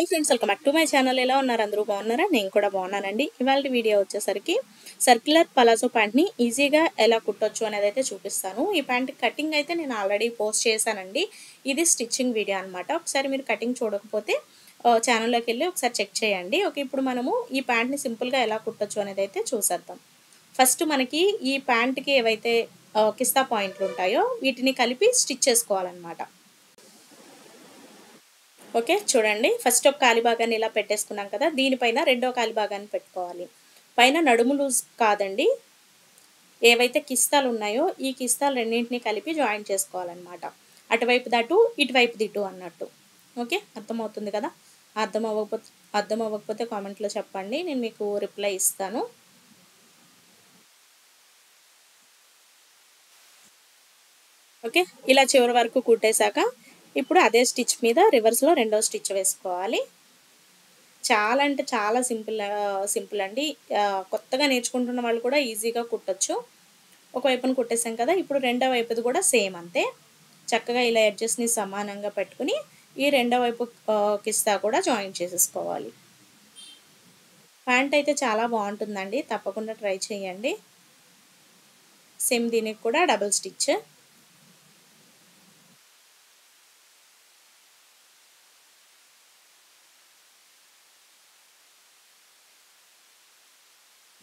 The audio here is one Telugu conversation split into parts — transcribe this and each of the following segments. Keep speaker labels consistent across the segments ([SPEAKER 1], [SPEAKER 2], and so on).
[SPEAKER 1] Hi friends, welcome back to my channel. ఎలా ఉన్నారు? అందరూ బాగున్నారా? నేను కూడా బాగున్నానండి. ఇవాళ వీడియో వచ్చేసరికి సర్క్యులర్ పలాజో ప్యాంట్ని ఈజీగా ఎలా కుట్టొచ్చు అనేది అయితే చూపిస్తాను. ఈ ప్యాంట్ కటింగ్ అయితే నేను ఆల్రెడీ పోస్ట్ చేశానండి. ఇది స్టిచ్చింగ్ వీడియో అనమాట. ఒకసారి మీరు కటింగ్ చూడకపోతే ఛానల్లోకి వెళ్ళి ఒకసారి చెక్ చేయండి. ఓకే, ఇప్పుడు మనము ఈ ప్యాంట్ని సింపుల్గా ఎలా కుట్టొచ్చు అనేది అయితే చూసేద్దాం. ఫస్ట్ మనకి ఈ ప్యాంట్కి ఏవైతే కిస్తా పాయింట్లు ఉంటాయో వీటిని కలిపి స్టిచ్ చేసుకోవాలన్నమాట. ఓకే, చూడండి. ఫస్ట్ ఒక కాలి భాగాన్ని ఇలా పెట్టేసుకున్నాం కదా, దీనిపైన రెండో కాలి భాగాన్ని పెట్టుకోవాలి. పైన నడుము లూజ్ కాదండి, ఏవైతే కిస్తాలు ఉన్నాయో ఈ కిస్తాలు రెండింటిని కలిపి జాయిన్ చేసుకోవాలన్నమాట. అటువైపు దటు ఇటువైపు దిటు అన్నట్టు. ఓకే, అర్థమవుతుంది కదా? అర్థం అవ్వకపోతే కామెంట్లో చెప్పండి, నేను మీకు రిప్లై ఇస్తాను. ఓకే, ఇలా చివరి వరకు కుట్టేశాక ఇప్పుడు అదే స్టిచ్ మీద రివర్స్లో రెండో స్టిచ్ వేసుకోవాలి. చాలా అంటే చాలా సింపుల్ అండి. కొత్తగా నేర్చుకుంటున్న వాళ్ళు కూడా ఈజీగా కుట్టచ్చు. ఒకవైపున కుట్టేసాం కదా, ఇప్పుడు రెండో వైపుది కూడా సేమ్ అంతే. చక్కగా ఇలా ఎడ్జెస్ని సమానంగా పెట్టుకుని ఈ రెండో వైపు కిస్తా కూడా జాయిన్ చేసేసుకోవాలి. ప్యాంట్ అయితే చాలా బాగుంటుందండి, తప్పకుండా ట్రై చేయండి. సేమ్ దీనికి కూడా డబుల్ స్టిచ్.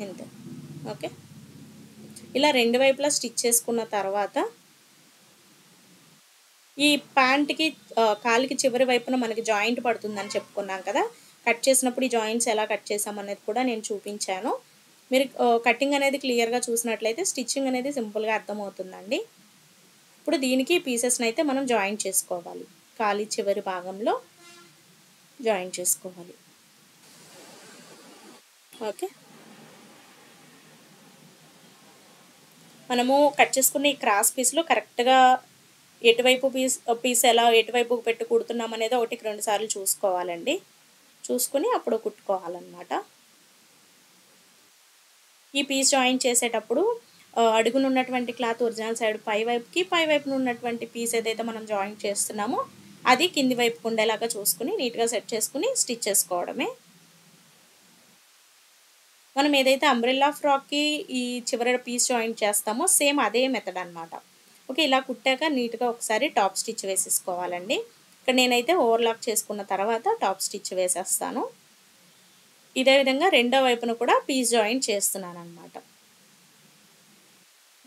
[SPEAKER 1] ఇంతే. ఓకే, ఇలా రెండు వైపులా స్టిచ్ చేసుకున్న తర్వాత ఈ ప్యాంట్కి కాలికి చివరి వైపున మనకి జాయింట్ పడుతుందని చెప్పుకున్నాం కదా, కట్ చేసినప్పుడు ఈ జాయింట్స్ ఎలా కట్ చేసామనేది కూడా నేను చూపించాను. మీరు కటింగ్ అనేది క్లియర్గా చూసినట్లయితే స్టిచ్చింగ్ అనేది సింపుల్గా అర్థమవుతుందండి. ఇప్పుడు దీనికి పీసెస్ని అయితే మనం జాయిన్ చేసుకోవాలి. కాలి చివరి భాగంలో జాయిన్ చేసుకోవాలి. ఓకే, మనము కట్ చేసుకున్న ఈ క్రాస్ పీస్లో కరెక్ట్గా ఎటువైపు పీస్ ఎలా ఎటువైపు పెట్టి కుడుతున్నాం అనేది 1-2 సార్లు చూసుకోవాలండి. చూసుకుని అప్పుడు కుట్టుకోవాలన్నమాట. ఈ పీస్ జాయిన్ చేసేటప్పుడు అడుగున ఉన్నటువంటి క్లాత్ ఒరిజినల్ సైడ్ పై వైపున ఉన్నటువంటి పీస్ ఏదైతే మనం జాయిన్ చేస్తున్నామో అది కింది వైపుకు ఉండేలాగా చూసుకుని నీట్గా సెట్ చేసుకుని స్టిచ్ చేసుకోవడమే. మనం ఏదైతే అంబ్రెల్లా ఫ్రాక్కి ఈ చివరి పీస్ జాయిన్ చేస్తామో సేమ్ అదే మెథడ్ అనమాట. ఓకే, ఇలా కుట్టాక నీట్గా ఒకసారి టాప్ స్టిచ్ వేసేసుకోవాలండి. ఇక్కడ నేనైతే ఓవర్లాక్ చేసుకున్న తర్వాత టాప్ స్టిచ్ వేసేస్తాను. ఇదే విధంగా రెండో వైపున కూడా పీస్ జాయిన్ చేస్తున్నాను అనమాట.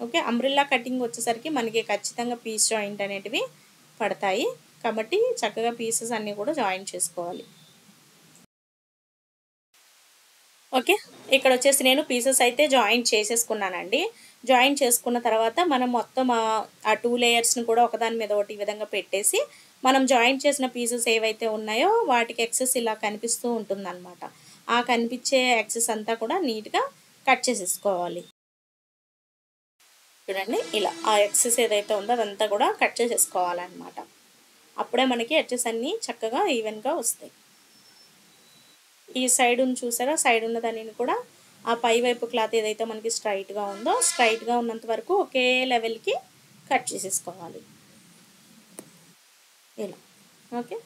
[SPEAKER 1] ఓకే, అంబ్రెల్లా కటింగ్ వచ్చేసరికి మనకి ఖచ్చితంగా పీస్ జాయింట్ అనేటివి పడతాయి కాబట్టి చక్కగా పీసెస్ అన్నీ కూడా జాయిన్ చేసుకోవాలి. ఓకే, ఇక్కడ వచ్చేసి నేను పీసెస్ అయితే జాయిన్ చేసేసుకున్నానండి. జాయిన్ చేసుకున్న తర్వాత మనం మొత్తం ఆ 2 లేయర్స్ని కూడా ఒకదాని మీద ఒకటి ఈ విధంగా పెట్టేసి మనం జాయిన్ చేసిన పీసెస్ ఏవైతే ఉన్నాయో వాటికి ఎక్సెస్ ఇలా కనిపిస్తూ ఉంటుందన్నమాట. ఆ కనిపించే ఎక్సెస్ అంతా కూడా నీట్గా కట్ చేసేసుకోవాలి. చూడండి, ఇలా ఆ ఎక్సెస్ ఏదైతే ఉందో అదంతా కూడా కట్ చేసేసుకోవాలన్నమాట. అప్పుడే మనకి ఎడ్జెస్ అన్నీ చక్కగా ఈవెన్గా వస్తాయి. ఈ సైడ్ ఉంది చూసారా, సైడ్ ఉన్న దానిని కూడా ఆ పై వైపు క్లాత్ ఏదైతే మనకి స్ట్రైట్గా ఉందో స్ట్రైట్గా ఉన్నంత వరకు ఒకే లెవెల్కి కట్ చేసేసుకోవాలి ఇలా. ఓకే,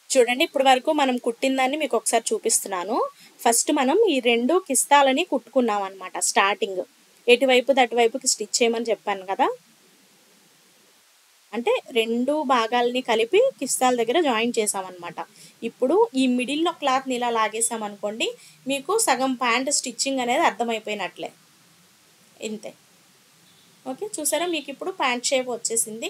[SPEAKER 1] చూడండి, ఇప్పుడు వరకు మనం కుట్టిన దాన్ని మీకు ఒకసారి చూపిస్తున్నాను. ఫస్ట్ మనం ఈ 2 కిస్తాలని కుట్టుకున్నాం అనమాట. స్టార్టింగ్ ఎటువైపు అటువైపుకి స్టిచ్ చేయమని చెప్పాను కదా, అంటే 2 భాగాలని కలిపి కిస్తాల దగ్గర జాయిన్ చేసామన్నమాట. ఇప్పుడు ఈ మిడిల్లో క్లాత్ని ఇలా లాగేసామనుకోండి, మీకు సగం ప్యాంట్ స్టిచ్చింగ్ అనేది అర్థమైపోయినట్లే. ఇంతే. ఓకే, చూసారా, మీకు ఇప్పుడు ప్యాంట్ షేప్ వచ్చేసింది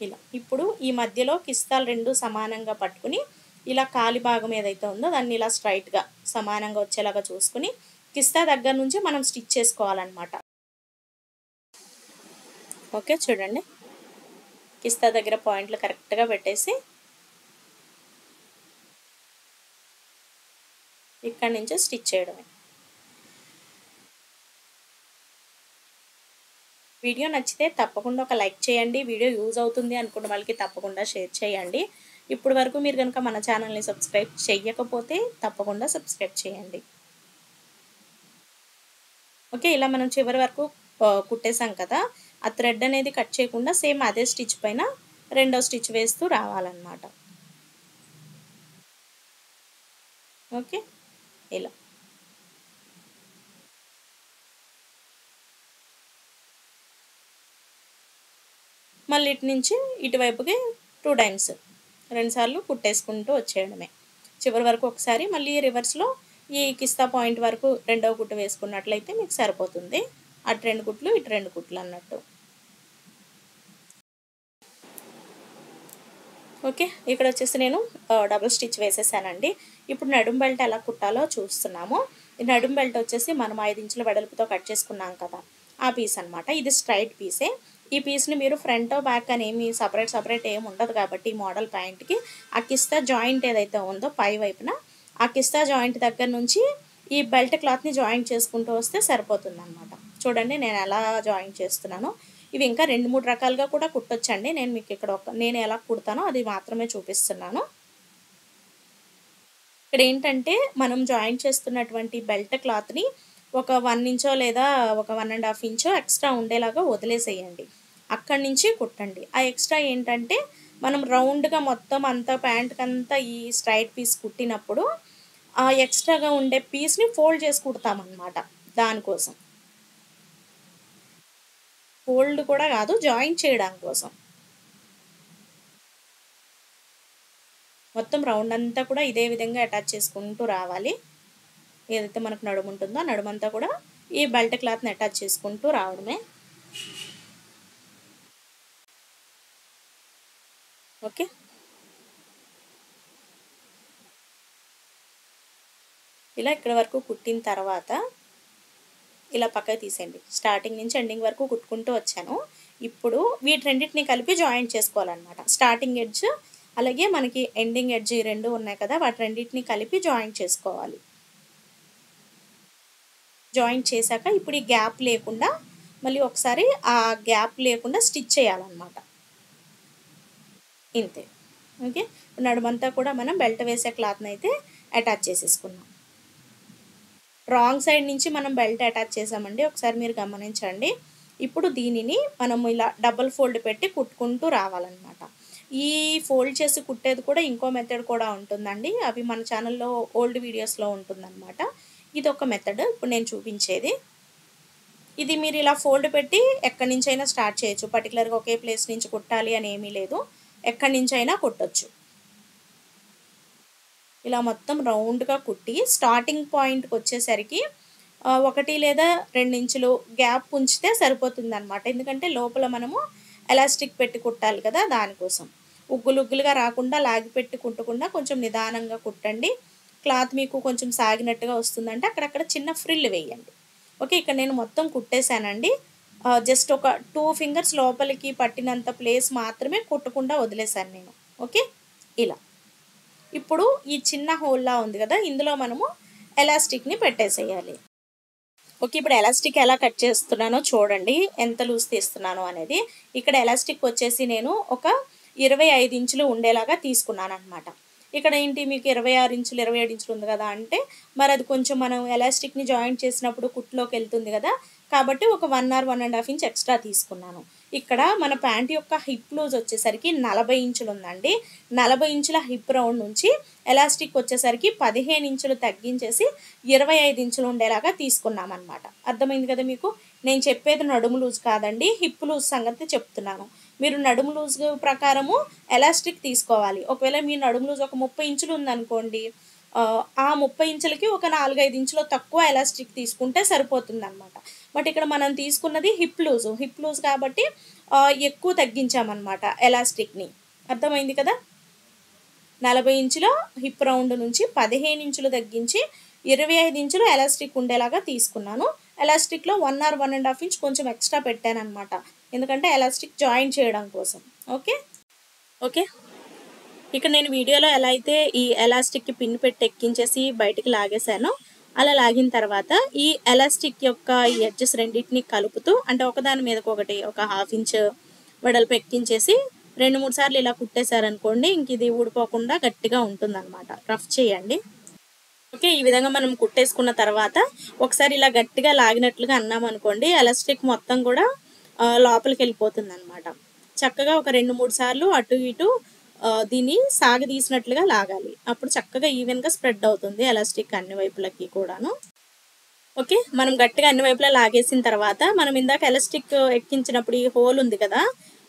[SPEAKER 1] ఇలా. ఇప్పుడు ఈ మధ్యలో కిస్తాలు 2 సమానంగా పట్టుకుని ఇలా కాలి భాగం ఏదైతే ఉందో దాన్ని ఇలా స్ట్రైట్గా సమానంగా వచ్చేలాగా చూసుకుని కిస్తా దగ్గర నుంచి మనం స్టిచ్ చేసుకోవాలన్నమాట. ఓకే, చూడండి, కిస్తా దగ్గర పాయింట్లు కరెక్ట్గా పెట్టేసి ఇక్కడి నుంచి స్టిచ్ చేయడమే. వీడియో నచ్చితే తప్పకుండా ఒక లైక్ చేయండి. వీడియో యూజ్ అవుతుంది అనుకున్న వాళ్ళకి తప్పకుండా షేర్ చేయండి. ఇప్పుడు వరకు మీరు కనుక మన ఛానల్ని సబ్స్క్రైబ్ చేయకపోతే తప్పకుండా సబ్స్క్రైబ్ చేయండి. ఓకే. ఇలా మనం చివరి వరకు కుట్టేసాం కదా! ఆ థ్రెడ్ అనేది కట్ చేయకుండా సేమ్ అదే స్టిచ్ పైన రెండో స్టిచ్ వేస్తూ రావాలన్నమాట. ఓకే. ఇలా. మళ్ళీ ఇటు నుంచి ఇటువైపుకి 2 టైమ్స్ 2 సార్లు కుట్టేసుకుంటూ వచ్చేయడమే. చివరి వరకు ఒకసారి మళ్ళీ రివర్స్‌లో ఈ కిస్తా పాయింట్ వరకు రెండవ కుట్టు వేసుకున్నట్లయితే మీకు సరిపోతుంది. అటు 2 కుట్లు, ఇటు 2 కుట్లు అన్నట్టు. ఓకే. ఇక్కడొచ్చేసి నేను డబుల్ స్టిచ్ వేసేసానండి. ఇప్పుడు నడుం బెల్ట్ ఎలా కుట్టాలో చూస్తున్నాము. ఈ నడుం బెల్ట్ వచ్చేసి మనం 5 ఇంచుల వెడల్పుతో కట్ చేసుకున్నాం కదా! ఆ పీస్ అనమాట. ఇది స్ట్రెయిట్ పీసే. ఈ పీస్‌ని మీరు ఫ్రంటో, బ్యాక్ అని ఏమి సెపరేట్ ఏమి ఉండదు కాబట్టి ఈ మోడల్ ప్యాంట్‌కి ఆ కిస్తా జాయింట్ ఏదైతే ఉందో పై వైపున, ఆ కిస్తా జాయింట్ దగ్గర నుంచి ఈ బెల్ట్ క్లాత్‌ని జాయింట్ చేసుకుంటూ వస్తే సరిపోతుందనమాట. చూడండి నేను ఎలా జాయింట్ చేస్తున్నానో. ఇవి ఇంకా 2, 3 రకాలుగా కూడా కుట్టొచ్చండి. నేను మీకు ఇక్కడ నేను ఎలా కుడతానో అది మాత్రమే చూపిస్తున్నాను. ఇక్కడేంటంటే మనం జాయింట్ చేస్తున్నటువంటి బెల్ట్ క్లాత్‌ని ఒక 1 ఇంచో లేదా ఒక 1 ½ ఇంచో ఎక్స్‌ట్రా ఉండేలాగా వదిలేసేయండి. అక్కడి నుంచి కుట్టండి. ఆ ఎక్స్‌ట్రా ఏంటంటే మనం రౌండ్‌గా మొత్తం అంతా ప్యాంట్‌కంతా ఈ స్ట్రెయిట్ పీస్ కుట్టినప్పుడు ఆ ఎక్స్‌ట్రాగా ఉండే పీస్‌ని ఫోల్డ్ చేసి కుడతామనమాట దానికోసం. ఫోల్డ్ కూడా కాదు జాయింట్ చేయడం కోసం. మొత్తం రౌండ్ అంతా కూడా ఇదే విధంగా అటాచ్ చేసుకుంటూ రావాలి. ఏదైతే మనకు నడుము ఉంటుందో ఆ నడుమంతా కూడా ఈ బెల్ట్ క్లాత్‌ని అటాచ్ చేసుకుంటూ రావడమే. ఓకే. ఇలా ఇక్కడి వరకు కుట్టిన తర్వాత ఇలా పక్కకి తీసేయండి. స్టార్టింగ్ నుంచి ఎండింగ్ వరకు కుట్టుకుంటూ వచ్చాను. ఇప్పుడు వీటి రెండిటిని కలిపి జాయింట్ చేసుకోవాలన్నమాట. స్టార్టింగ్ ఎడ్జ్ అలాగే మనకి ఎండింగ్ ఎడ్జ్ ఈ 2 ఉన్నాయి కదా! వాటి రెండిటిని కలిపి జాయింట్ చేసుకోవాలి. జాయింట్ చేశాక ఇప్పుడు ఈ గ్యాప్ లేకుండా మళ్ళీ ఒకసారి ఆ గ్యాప్ లేకుండా స్టిచ్ చేయాలన్నమాట. ఇంతే. ఓకే. నడుమంతా కూడా మనం బెల్ట్ వేసే క్లాత్‌నైతే అటాచ్ చేసేసుకున్నాం. రాంగ్ సైడ్ నుంచి మనం బెల్ట్ అటాచ్ చేసామండి. ఒకసారి మీరు గమనించండి. ఇప్పుడు దీనిని మనము ఇలా డబుల్ ఫోల్డ్ పెట్టి కుట్టుకుంటూ రావాలన్నమాట. ఈ ఫోల్డ్ చేసి కుట్టేది కూడా ఇంకో మెథడ్ కూడా ఉంటుందండి. అవి మన ఛానల్‌లో ఓల్డ్ వీడియోస్‌లో ఉంటుందన్నమాట. ఇదొక మెథడ్ ఇప్పుడు నేను చూపించేది. ఇది మీరు ఇలా ఫోల్డ్ పెట్టి ఎక్కడి నుంచైనా స్టార్ట్ చేయొచ్చు. పర్టిక్యులర్‌గా ఒకే ప్లేస్ నుంచి కుట్టాలి అని ఏమీ లేదు. ఎక్కడి నుంచైనా కుట్టొచ్చు. ఇలా మొత్తం రౌండ్‌గా కుట్టి స్టార్టింగ్ పాయింట్‌కొచ్చేసరికి 1 లేదా 2 ఇంచులు గ్యాప్ ఉంచితే సరిపోతుందనమాట. ఎందుకంటే లోపల మనము ఎలాస్టిక్ పెట్టి కుట్టాలి కదా! దానికోసం. ఉగ్గులుగ్గులుగా రాకుండా లాగిపెట్టి కుట్టకుండా కొంచెం నిదానంగా కుట్టండి. క్లాత్ మీకు కొంచెం సాగినట్టుగా వస్తుందంటే అక్కడక్కడ చిన్న ఫ్రిల్ వేయండి. ఓకే. ఇక్కడ నేను మొత్తం కుట్టేసానండి. జస్ట్ ఒక 2 ఫింగర్స్ లోపలికి పట్టినంత ప్లేస్ మాత్రమే కుట్టకుండా వదిలేసాను నేను. ఓకే. ఇలా. ఇప్పుడు ఈ చిన్న హోల్‌లా ఉంది కదా! ఇందులో మనము ఎలాస్టిక్‌ని పెట్టేసేయాలి. ఓకే. ఇప్పుడు ఎలాస్టిక్ ఎలా కట్ చేస్తున్నానో చూడండి. ఎంత లూజ్ తీస్తున్నానో అనేది. ఇక్కడ ఎలాస్టిక్ వచ్చేసి నేను ఒక 25 ఇంచులు ఉండేలాగా తీసుకున్నాననమాట. ఇక్కడ ఏంటి మీకు 26 ఇంచులు, 27 ఇంచులు ఉంది కదా! అంటే మరి అది కొంచెం మనం ఎలాస్టిక్‌ని జాయింట్ చేసినప్పుడు కుట్టులోకెళ్తుంది కదా! కాబట్టి ఒక 1 ఆర్ 1 ½ ఇంచ్ ఎక్స్‌ట్రా తీసుకున్నాను. ఇక్కడ మన ప్యాంట్ యొక్క హిప్ లూజ్ వచ్చేసరికి 40 ఇంచులు ఉందండి. 40 ఇంచుల హిప్ రౌండ్ నుంచి ఎలాస్టిక్ వచ్చేసరికి 15 ఇంచులు తగ్గించేసి 25 ఇంచులు ఉండేలాగా తీసుకున్నామన్నమాట. అర్థమైంది కదా మీకు? నేను చెప్పేది నడుము లూజ్ కాదండి. హిప్ లూజ్ సంగతి చెప్తున్నాను. మీరు నడుము లూజ్ ప్రకారము ఎలాస్టిక్ తీసుకోవాలి. ఒకవేళ మీ నడుము లూజ్ ఒక 30 ఇంచులు ఉందనుకోండి, ఆ 30 ఇంచులకి ఒక 4, 5 ఇంచులు తక్కువ ఎలాస్టిక్ తీసుకుంటే సరిపోతుందనమాట. బట్ ఇక్కడ మనం తీసుకున్నది హిప్ లూజ్. హిప్ లూజ్ కాబట్టి ఎక్కువ తగ్గించామన్నమాట ఎలాస్టిక్‌ని. అర్థమైంది కదా! 40 ఇంచుల హిప్ రౌండ్ నుంచి 15 ఇంచులు తగ్గించి 25 ఇంచులు ఎలాస్టిక్ ఉండేలాగా తీసుకున్నాను. ఎలాస్టిక్‌లో 1 ఆర్ 1 ½ ఇంచ్ కొంచెం ఎక్స్‌ట్రా పెట్టాననమాట. ఎందుకంటే ఎలాస్టిక్ జాయిన్ చేయడం కోసం. ఓకే. ఓకే. ఇక్కడ నేను వీడియోలో ఎలా అయితే ఈ ఎలాస్టిక్‌కి పిన్ పెట్టి ఎక్కించేసి బయటికి లాగేశానో, అలా లాగిన తర్వాత ఈ ఎలాస్టిక్ యొక్క ఈ ఎడ్జెస్ రెండిటిని కలుపుతూ అంటే ఒకదాని మీదకొకటి ఒక 1/2 ఇంచ్ వెడల్పు ఎక్కించేసి 2, 3 సార్లు ఇలా కుట్టేశారనుకోండి ఇంక ఇది ఊడిపోకుండా గట్టిగా ఉంటుందన్నమాట. రఫ్ చేయండి. ఓకే, ఈ విధంగా మనం కుట్టేసుకున్న తర్వాత ఒకసారి ఇలా గట్టిగా లాగినట్లుగా అన్నామనుకోండి, ఎలాస్టిక్ మొత్తం కూడా లోపలికి వెళ్ళిపోతుందనమాట. చక్కగా ఒక 2-3 సార్లు అటు ఇటు దీన్ని సాగదీసినట్లుగా లాగాలి. అప్పుడు చక్కగా ఈవెన్‌గా స్ప్రెడ్ అవుతుంది ఎలాస్టిక్ అన్ని వైపులకి కూడాను. ఓకే, మనం గట్టిగా అన్ని వైపులా లాగేసిన తర్వాత మనం ఇందాక ఎలాస్టిక్ ఎక్కించినప్పుడు ఈ హోల్ ఉంది కదా,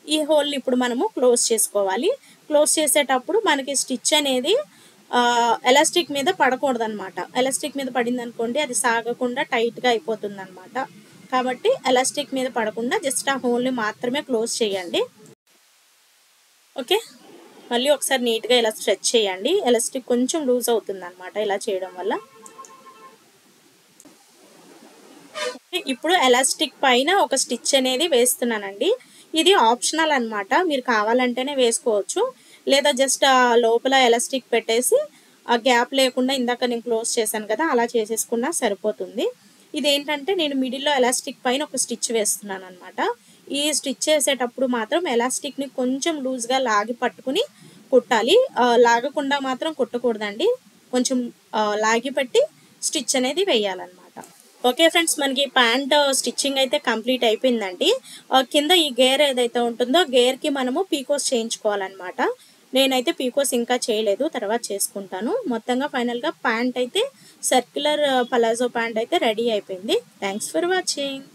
[SPEAKER 1] ఈ హోల్ని ఇప్పుడు మనము క్లోజ్ చేసుకోవాలి. క్లోజ్ చేసేటప్పుడు మనకి స్టిచ్ అనేది ఎలాస్టిక్ మీద పడకూడదనమాట. ఎలాస్టిక్ మీద పడిందనుకోండి అది సాగకుండా టైట్‌గా అయిపోతుందనమాట. కాబట్టి ఎలాస్టిక్ మీద పడకుండా జస్ట్ ఆ హోల్ని మాత్రమే క్లోజ్ చేయండి. ఓకే, మళ్ళీ ఒకసారి నీట్‌గా ఇలా స్ట్రెచ్ చేయండి. ఎలాస్టిక్ కొంచెం లూజ్ అవుతుందనమాట ఇలా చేయడం వల్ల. ఇప్పుడు ఎలాస్టిక్ పైన ఒక స్టిచ్ అనేది వేస్తున్నానండి. ఇది ఆప్షనల్ అనమాట. మీరు కావాలంటేనే వేసుకోవచ్చు. లేదా జస్ట్ లోపల ఎలాస్టిక్ పెట్టేసి ఆ గ్యాప్ లేకుండా ఇందాక నేను క్లోజ్ చేశాను కదా, అలా చేసేసుకున్నా సరిపోతుంది. ఇదేంటంటే నేను మిడిల్లో ఎలాస్టిక్ పైన ఒక స్టిచ్ వేస్తున్నాను అనమాట. ఈ స్టిచ్ చేసేటప్పుడు మాత్రం ఎలాస్టిక్ని కొంచెం లూజ్గా లాగి పట్టుకుని కుట్టాలి. లాగకుండా మాత్రం కుట్టకూడదండి. కొంచెం లాగి పెట్టి స్టిచ్ అనేది వేయాలన్నమాట. ఓకే ఫ్రెండ్స్, మనకి ప్యాంట్ స్టిచ్చింగ్ అయితే కంప్లీట్ అయిపోయిందండి. కింద ఈ గేర్ ఏదైతే ఉంటుందో గేర్కి మనము పీకోస్ చేయించుకోవాలన్నమాట. నేనైతే పీకోస్ ఇంకా చేయలేదు, తర్వాత చేసుకుంటాను. మొత్తంగా ఫైనల్గా ప్యాంట్ అయితే సర్క్యులర్ పలాజో ప్యాంట్ అయితే రెడీ అయిపోయింది. Thanks for watching.